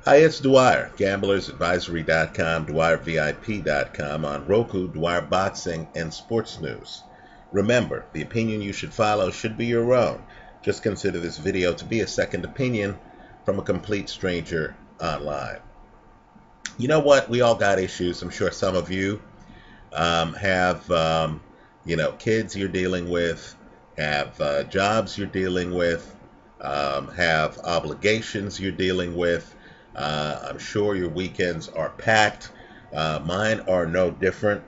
Hi, it's Dwyer, gamblersadvisory.com, dwyervip.com, on Roku, Dwyer Boxing and Sports News. Remember, the opinion you should follow should be your own. Just consider this video to be a second opinion from a complete stranger online. You know what? We all got issues. I'm sure some of you have, kids you're dealing with, have jobs you're dealing with, have obligations you're dealing with. I'm sure your weekends are packed. Mine are no different.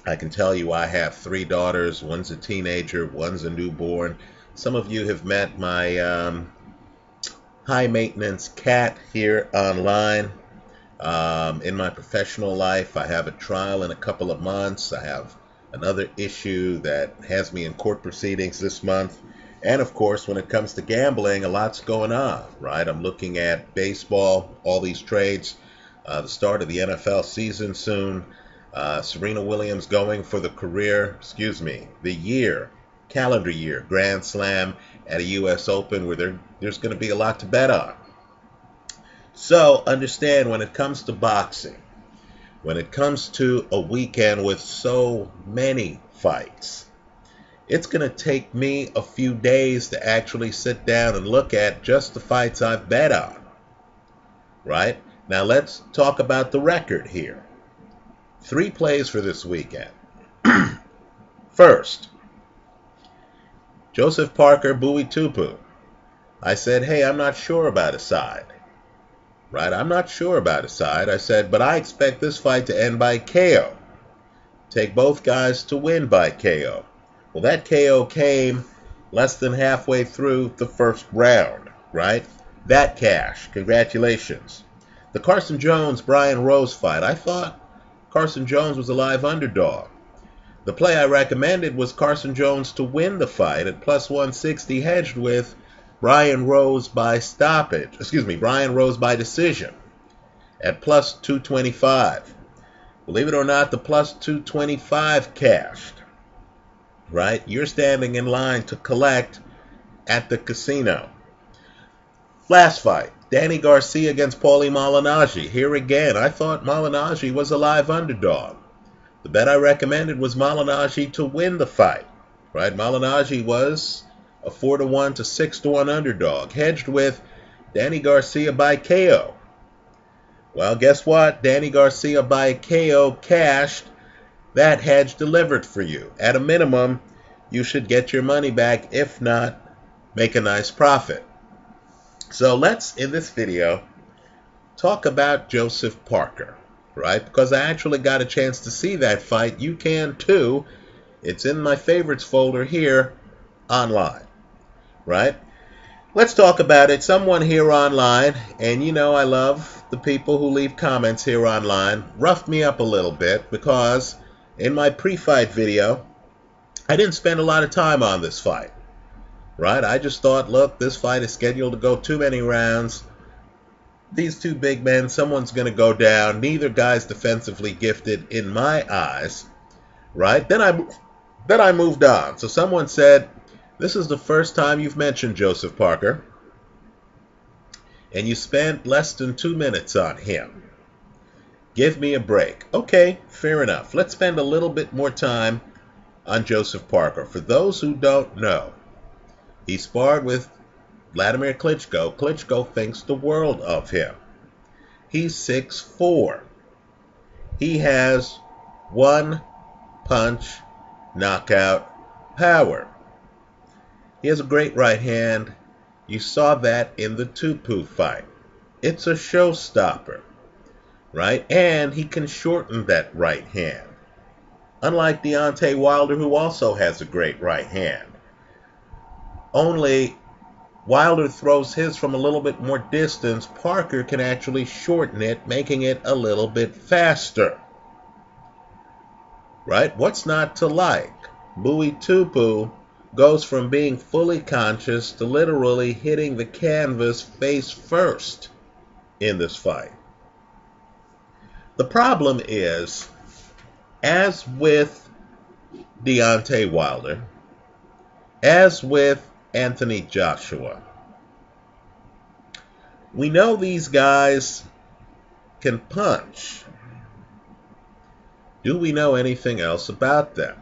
I can tell you I have 3 daughters. One's a teenager, one's a newborn. Some of you have met my high maintenance cat here online. In my professional life, I have a trial in a couple of months. I have another issue that has me in court proceedings this month. And of course, when it comes to gambling, a lot's going on, right? I'm looking at baseball, all these trades, the start of the NFL season soon. Serena Williams going for the calendar year Grand Slam at a U.S. Open where there's going to be a lot to bet on. So understand, when it comes to boxing, when it comes to a weekend with so many fights, it's going to take me a few days to actually sit down and look at just the fights I've bet on. Right? Now let's talk about the record here. 3 plays for this weekend. First, Joseph Parker, Bowie Tupou. I said, hey, I'm not sure about a side. Right? I'm not sure about a side. I said, but I expect this fight to end by KO. Take both guys to win by KO. Well, that KO came less than halfway through the first round, right? That cash. Congratulations. The Carson Jones-Brian Rose fight. I thought Carson Jones was a live underdog. The play I recommended was Carson Jones to win the fight at plus 160, hedged with Brian Rose by Brian Rose by decision at plus 225. Believe it or not, the plus 225 cashed. Right? You're standing in line to collect at the casino. Last fight, Danny Garcia against Paulie Malignaggi. Here again, I thought Malignaggi was a live underdog. The bet I recommended was Malignaggi to win the fight. Right? Malignaggi was a 4-1 to 6-1 underdog, hedged with Danny Garcia by KO. Well, guess what? Danny Garcia by KO cashed. That hedge delivered for you. At a minimum, you should get your money back. If not, make a nice profit. So let's, in this video, talk about Joseph Parker, right? Because I actually got a chance to see that fight. You can too. It's in my favorites folder here online, right? Let's talk about it. Someone here online, and you know I love the people who leave comments here online, roughed me up a little bit because in my pre-fight video, I didn't spend a lot of time on this fight, right? I just thought, look, this fight is scheduled to go too many rounds. These 2 big men, someone's going to go down. Neither guy's defensively gifted in my eyes, right? Then I moved on. So someone said, this is the first time you've mentioned Joseph Parker, and you spent less than 2 minutes on him. Give me a break. Okay, fair enough. Let's spend a little bit more time on Joseph Parker. For those who don't know, he sparred with Vladimir Klitschko. Klitschko thinks the world of him. He's 6'4". He has 1-punch knockout power. He has a great right hand. You saw that in the Tupou fight. It's a showstopper. Right? And he can shorten that right hand. Unlike Deontay Wilder, who also has a great right hand. Only Wilder throws his from a little bit more distance. Parker can actually shorten it, making it a little bit faster. Right? What's not to like? Bowie Tupou goes from being fully conscious to literally hitting the canvas face first in this fight. The problem is, as with Deontay Wilder, as with Anthony Joshua, We know these guys can punch. Do we know anything else about them?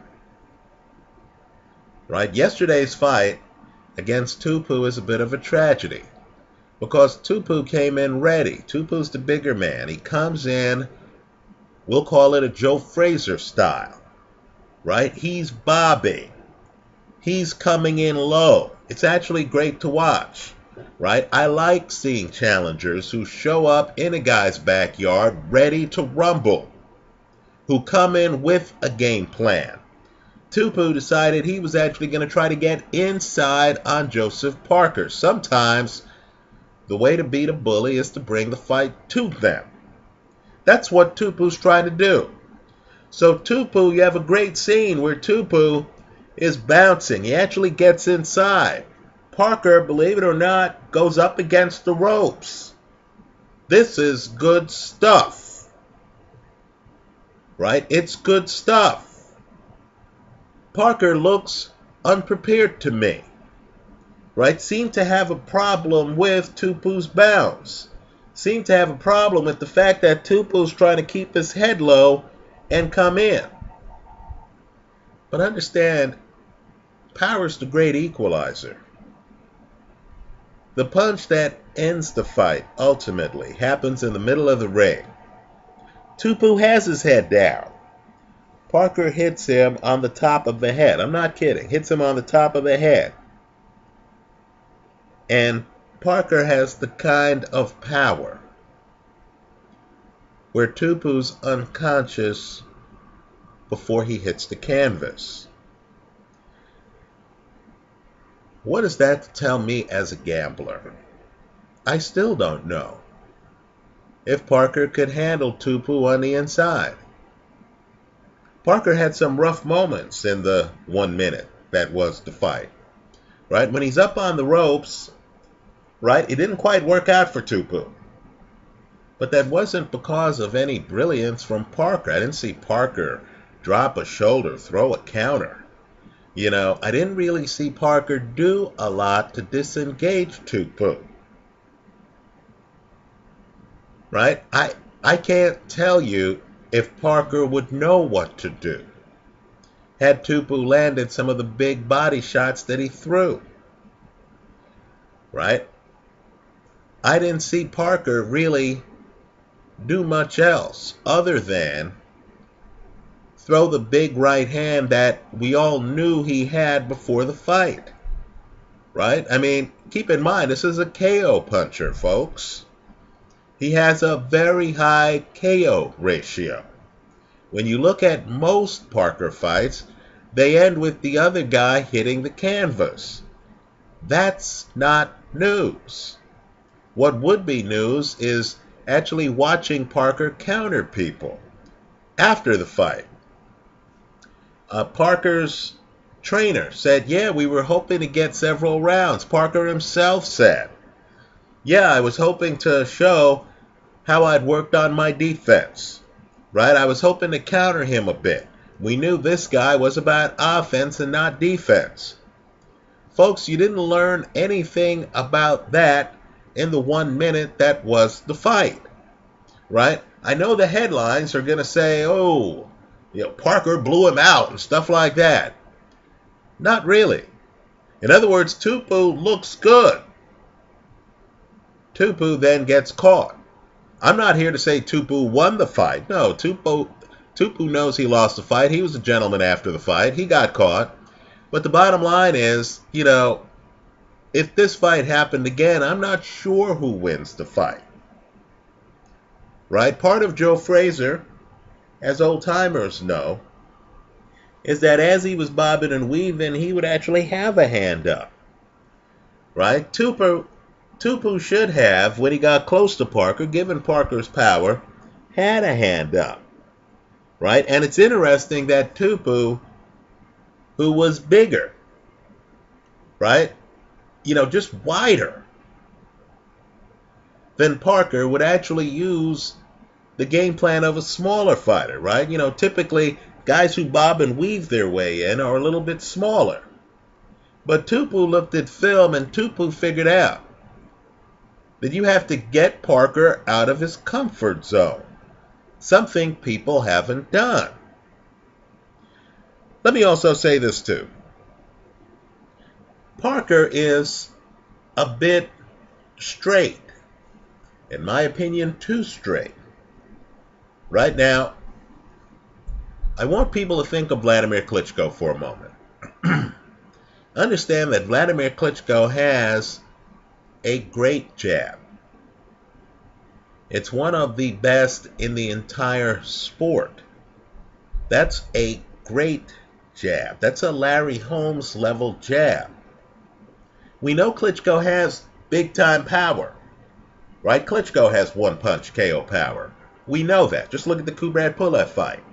Right? Yesterday's fight against Tupou is a bit of a tragedy because Tupou came in ready. Tupou's the bigger man. He comes in, we'll call it a Joe Frazier style. Right? He's bobbing. He's coming in low. It's actually great to watch. Right? I like seeing challengers who show up in a guy's backyard ready to rumble, who come in with a game plan. Tupou decided he was actually going to try to get inside on Joseph Parker. Sometimes the way to beat a bully is to bring the fight to them. That's what Tupou's trying to do. So Tupou, you have a great scene where Tupou is bouncing. He actually gets inside. Parker, believe it or not, goes up against the ropes. This is good stuff. Right? It's good stuff. Parker looks unprepared to me. Right? Seemed to have a problem with Tupou's bounce. Seemed to have a problem with the fact that Tupou's trying to keep his head low and come in. But understand, power's the great equalizer. The punch that ends the fight ultimately happens in the middle of the ring. Tupou has his head down. Parker hits him on the top of the head. I'm not kidding. Hits him on the top of the head. And Parker has the kind of power where Tupou's unconscious before he hits the canvas. What does that tell me as a gambler? I still don't know if Parker could handle Tupou on the inside. Parker had some rough moments in the 1 minute that was the fight. Right? When he's up on the ropes, right, it didn't quite work out for Tupou. But that wasn't because of any brilliance from Parker. I didn't see Parker drop a shoulder, throw a counter. You know, I didn't really see Parker do a lot to disengage Tupou. Right? I can't tell you if Parker would know what to do had Tupou landed some of the big body shots that he threw. Right? I didn't see Parker really do much else other than throw the big right hand that we all knew he had before the fight. Right? I mean, keep in mind, this is a KO puncher, folks. He has a very high KO ratio. When you look at most Parker fights, they end with the other guy hitting the canvas. That's not news. What would be news is actually watching Parker counter people after the fight. Parker's trainer said, yeah, we were hoping to get several rounds. Parker himself said, yeah, I was hoping to show how I'd worked on my defense. Right? I was hoping to counter him a bit. We knew this guy was about offense and not defense. Folks, you didn't learn anything about that in the 1 minute that was the fight. Right? I know the headlines are going to say, oh, you know, Parker blew him out and stuff like that. Not really. In other words, Tupou looks good. Tupou then gets caught. I'm not here to say Tupou won the fight. No, Tupou knows he lost the fight. He was a gentleman after the fight. He got caught. But the bottom line is, you know, if this fight happened again, I'm not sure who wins the fight. Right? Part of Joe Frazier, as old-timers know, is that as he was bobbing and weaving, he would actually have a hand up. Right? Tupou should have, when he got close to Parker, given Parker's power, had a hand up. Right? And it's interesting that Tupou, who was bigger, right, you know, just wider than Parker, would actually use the game plan of a smaller fighter, right? You know, typically guys who bob and weave their way in are a little bit smaller. But Tupou looked at film and Tupou figured out that you have to get Parker out of his comfort zone, something people haven't done. Let me also say this too. Parker is a bit straight. In my opinion, too straight. Right now, I want people to think of Vladimir Klitschko for a moment. Understand that Vladimir Klitschko has a great jab. It's one of the best in the entire sport. That's a great jab. That's a Larry Holmes level jab. We know Klitschko has big time power, right? Klitschko has one punch KO power. We know that. Just look at the Kubrat Pulev fight,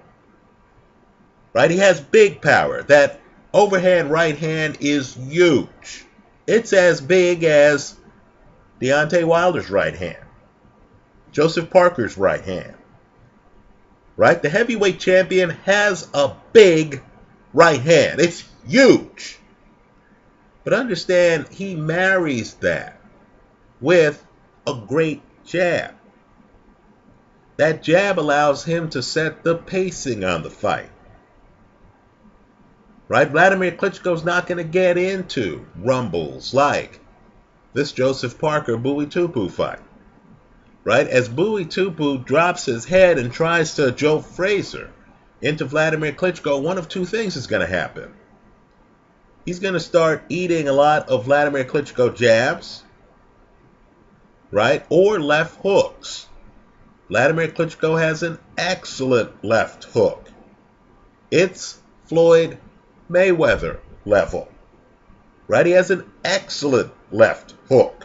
right? He has big power. That overhand right hand is huge. It's as big as Deontay Wilder's right hand, Joseph Parker's right hand, right? The heavyweight champion has a big right hand. It's huge. But understand, he marries that with a great jab. That jab allows him to set the pacing on the fight. Right? Vladimir Klitschko's not going to get into rumbles like this Joseph Parker Bowie Tupou fight. Right? As Bowie Tupou drops his head and tries to Joe Frazier into Vladimir Klitschko, one of two things is going to happen. He's going to start eating a lot of Vladimir Klitschko jabs, right? Or left hooks. Vladimir Klitschko has an excellent left hook. It's Floyd Mayweather level, right? He has an excellent left hook,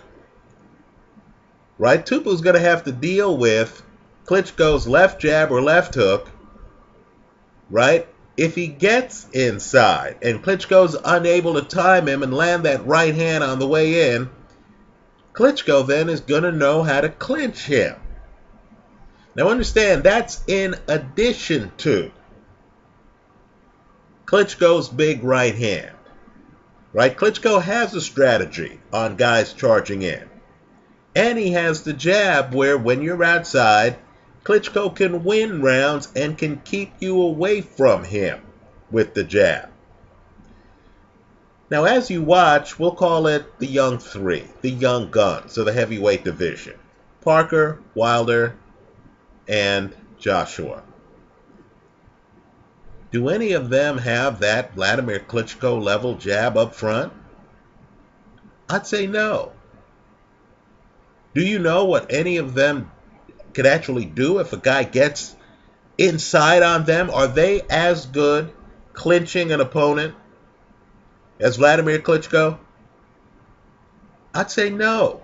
right? Tupou's going to have to deal with Klitschko's left jab or left hook, right? If he gets inside and Klitschko's unable to time him and land that right hand on the way in, Klitschko then is going to know how to clinch him. Now understand, that's in addition to Klitschko's big right hand. Right? Klitschko has a strategy on guys charging in. And he has the jab where when you're outside, Klitschko can win rounds and can keep you away from him with the jab. Now, as you watch, we'll call it the young three, the young guns of the heavyweight division. Parker, Wilder, and Joshua. Do any of them have that Vladimir Klitschko level jab up front? I'd say no. Do you know what any of them could actually do if a guy gets inside on them? Are they as good clinching an opponent as Vladimir Klitschko? I'd say no.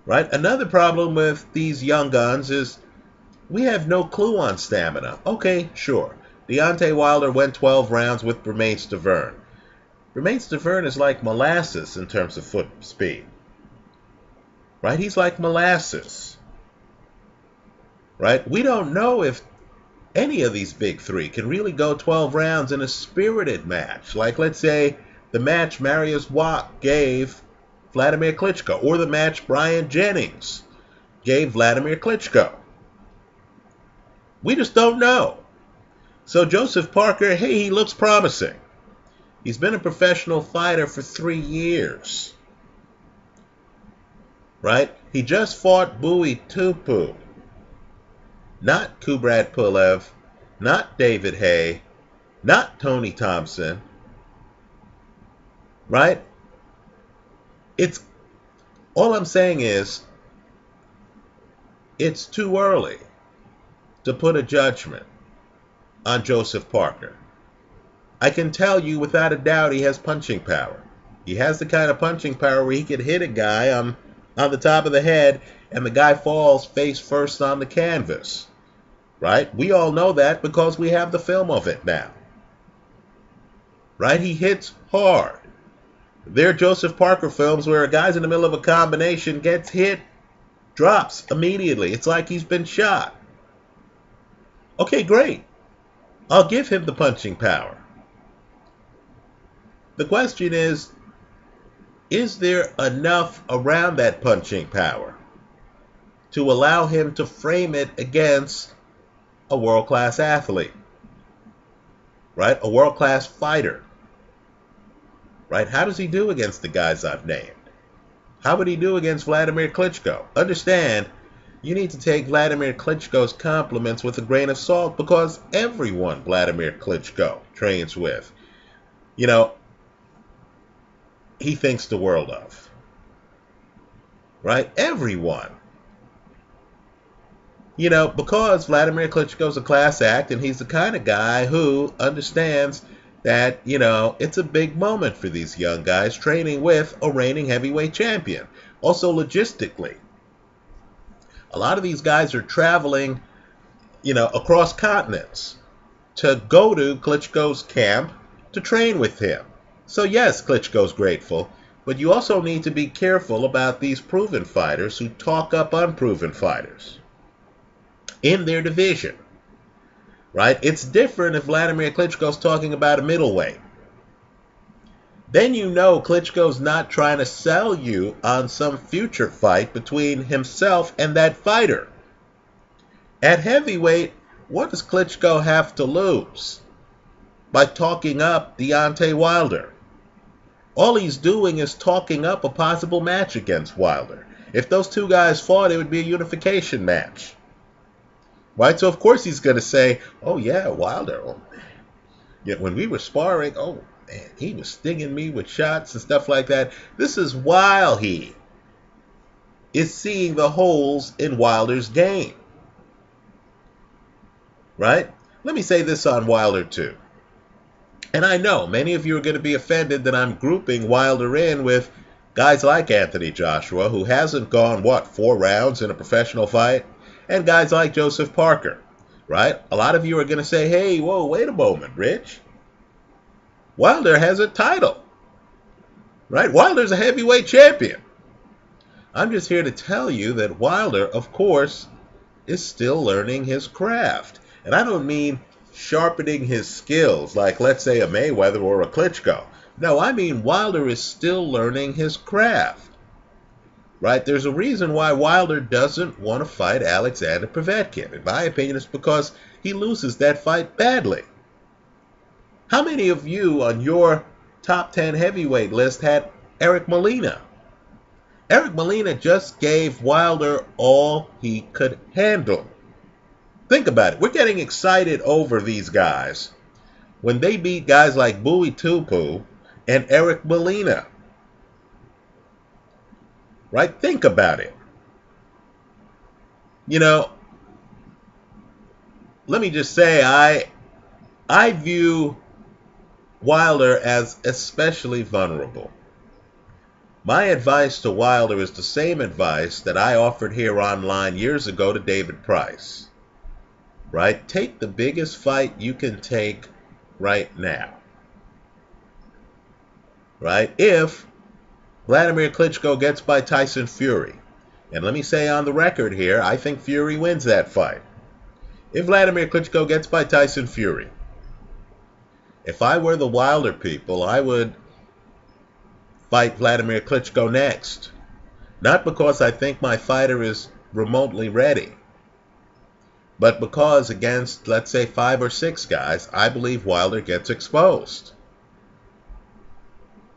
Right? Another problem with these young guns is we have no clue on stamina. Okay, sure. Deontay Wilder went 12 rounds with Bermane Stiverne. Bermane Stiverne is like molasses in terms of foot speed. Right? He's like molasses. Right? We don't know if any of these big three can really go 12 rounds in a spirited match. Like, let's say, the match Marius Watt gave Vladimir Klitschko, or the match Brian Jennings gave Vladimir Klitschko. We just don't know. So Joseph Parker, hey, he looks promising. He's been a professional fighter for 3 years. Right? He just fought Bowie Tupou. Not Kubrat Pulev, not David Haye, not Tony Thompson. Right? It's all I'm saying is it's too early to put a judgment on Joseph Parker. I can tell you without a doubt he has punching power. He has the kind of punching power where he could hit a guy on the top of the head and the guy falls face first on the canvas. Right? We all know that because we have the film of it now. Right? He hits hard. There are Joseph Parker films where a guy's in the middle of a combination, gets hit, drops immediately. It's like he's been shot. Okay, great. I'll give him the punching power. The question is, is there enough around that punching power to allow him to frame it against a world-class athlete, right? A world-class fighter, right? How does he do against the guys I've named? How would he do against Vladimir Klitschko? Understand, you need to take Vladimir Klitschko's compliments with a grain of salt, because everyone Vladimir Klitschko trains with, you know, he thinks the world of, right? Everyone. You know, because Vladimir Klitschko's a class act, and he's the kind of guy who understands that, you know, it's a big moment for these young guys training with a reigning heavyweight champion. Also, logistically, a lot of these guys are traveling, you know, across continents to go to Klitschko's camp to train with him. So yes, Klitschko's grateful, but you also need to be careful about these proven fighters who talk up unproven fighters in their division, right? It's different if Vladimir Klitschko's talking about a middleweight. Then you know Klitschko's not trying to sell you on some future fight between himself and that fighter. At heavyweight, what does Klitschko have to lose by talking up Deontay Wilder? All he's doing is talking up a possible match against Wilder. If those two guys fought, it would be a unification match, right? So of course he's going to say, oh yeah, Wilder, oh, yeah, when we were sparring, oh man, he was stinging me with shots and stuff like that. This is while he is seeing the holes in Wilder's game, right? Let me say this on Wilder too. And I know many of you are going to be offended that I'm grouping Wilder in with guys like Anthony Joshua, who hasn't gone, 4 rounds in a professional fight, and guys like Joseph Parker, right? A lot of you are going to say, hey, whoa, wait a moment, Rich. Wilder has a title, right? Wilder's a heavyweight champion. I'm just here to tell you that Wilder, of course, is still learning his craft. And I don't mean sharpening his skills like, let's say, a Mayweather or a Klitschko. No, I mean Wilder is still learning his craft, right? There's a reason why Wilder doesn't want to fight Alexander Povetkin. In my opinion, it's because he loses that fight badly. How many of you on your top 10 heavyweight list had Eric Molina? Eric Molina just gave Wilder all he could handle. Think about it. We're getting excited over these guys when they beat guys like Bowie Tupou and Eric Molina. Right? Think about it. You know, let me just say, I view Wilder as especially vulnerable. My advice to Wilder is the same advice that I offered here online years ago to David Price. Right? Take the biggest fight you can take right now. Right? If Vladimir Klitschko gets by Tyson Fury, and let me say on the record here, I think Fury wins that fight. If Vladimir Klitschko gets by Tyson Fury, if I were the Wilder people, I would fight Vladimir Klitschko next. Not because I think my fighter is remotely ready, but because against, let's say, 5 or 6 guys, I believe Wilder gets exposed.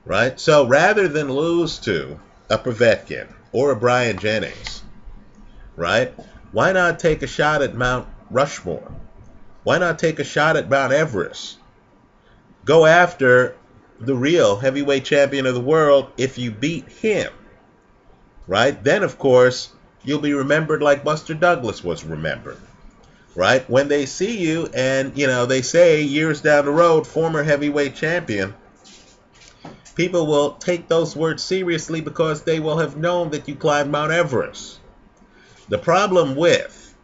Right? So rather than lose to a Povetkin or a Brian Jennings, right? Why not take a shot at Mount Rushmore? Why not take a shot at Mount Everest? Go after the real heavyweight champion of the world if you beat him. Right? Then, of course, you'll be remembered like Buster Douglas was remembered. Right? When they see you and, you know, they say years down the road, former heavyweight champion, people will take those words seriously because they will have known that you climbed Mount Everest. The problem with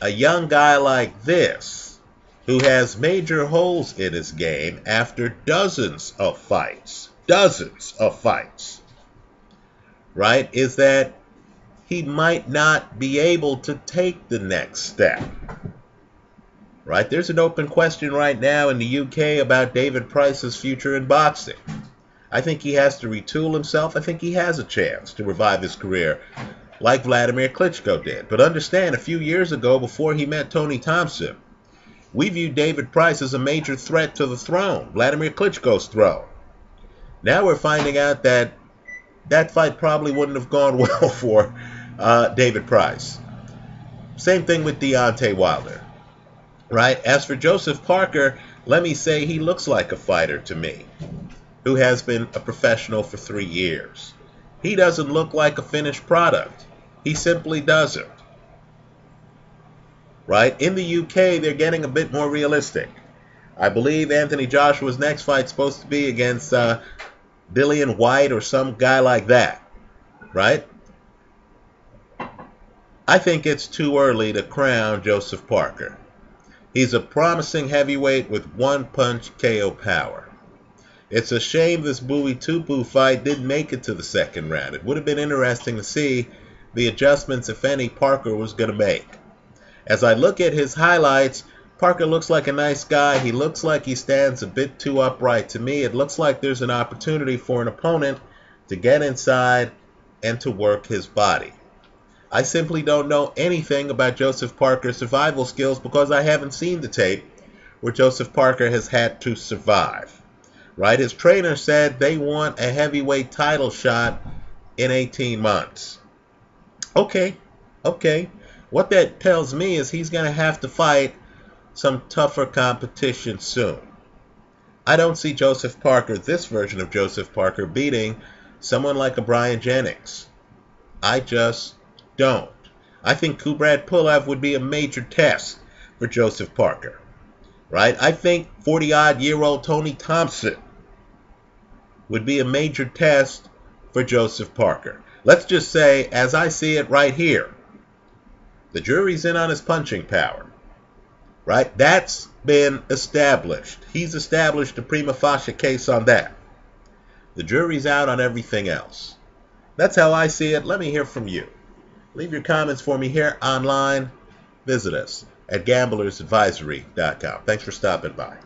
a young guy like this, who has major holes in his game after dozens of fights, right, is that he might not be able to take the next step. Right? There's an open question right now in the UK about David Price's future in boxing. I think he has to retool himself. I think he has a chance to revive his career like Vladimir Klitschko did. But understand, a few years ago, before he met Tony Thompson, we viewed David Price as a major threat to the throne, Vladimir Klitschko's throne. Now we're finding out that that fight probably wouldn't have gone well for David Price. Same thing with Deontay Wilder, right? As for Joseph Parker, let me say he looks like a fighter to me, who has been a professional for 3 years. He doesn't look like a finished product. He simply doesn't. Right? In the UK, they're getting a bit more realistic. I believe Anthony Joshua's next fight's supposed to be against Dillian White or some guy like that. Right? I think it's too early to crown Joseph Parker. He's a promising heavyweight with one-punch KO power. It's a shame this Bowie Tupou fight didn't make it to the second round. It would have been interesting to see the adjustments, if any, Parker was going to make. As I look at his highlights, Parker looks like a nice guy. He looks like he stands a bit too upright. To me, it looks like there's an opportunity for an opponent to get inside and to work his body. I simply don't know anything about Joseph Parker's survival skills because I haven't seen the tape where Joseph Parker has had to survive. Right? His trainer said they want a heavyweight title shot in 18 months. Okay. What that tells me is he's going to have to fight some tougher competition soon. I don't see Joseph Parker, this version of Joseph Parker, beating someone like a Brian Jennings. I just don't. I think Kubrat Pulev would be a major test for Joseph Parker. Right? I think 40-odd-year-old Tony Thompson would be a major test for Joseph Parker. Let's just say, as I see it right here, the jury's in on his punching power. Right? That's been established. He's established a prima facie case on that. The jury's out on everything else. That's how I see it. Let me hear from you. Leave your comments for me here online. Visit us at gamblersadvisory.com. Thanks for stopping by.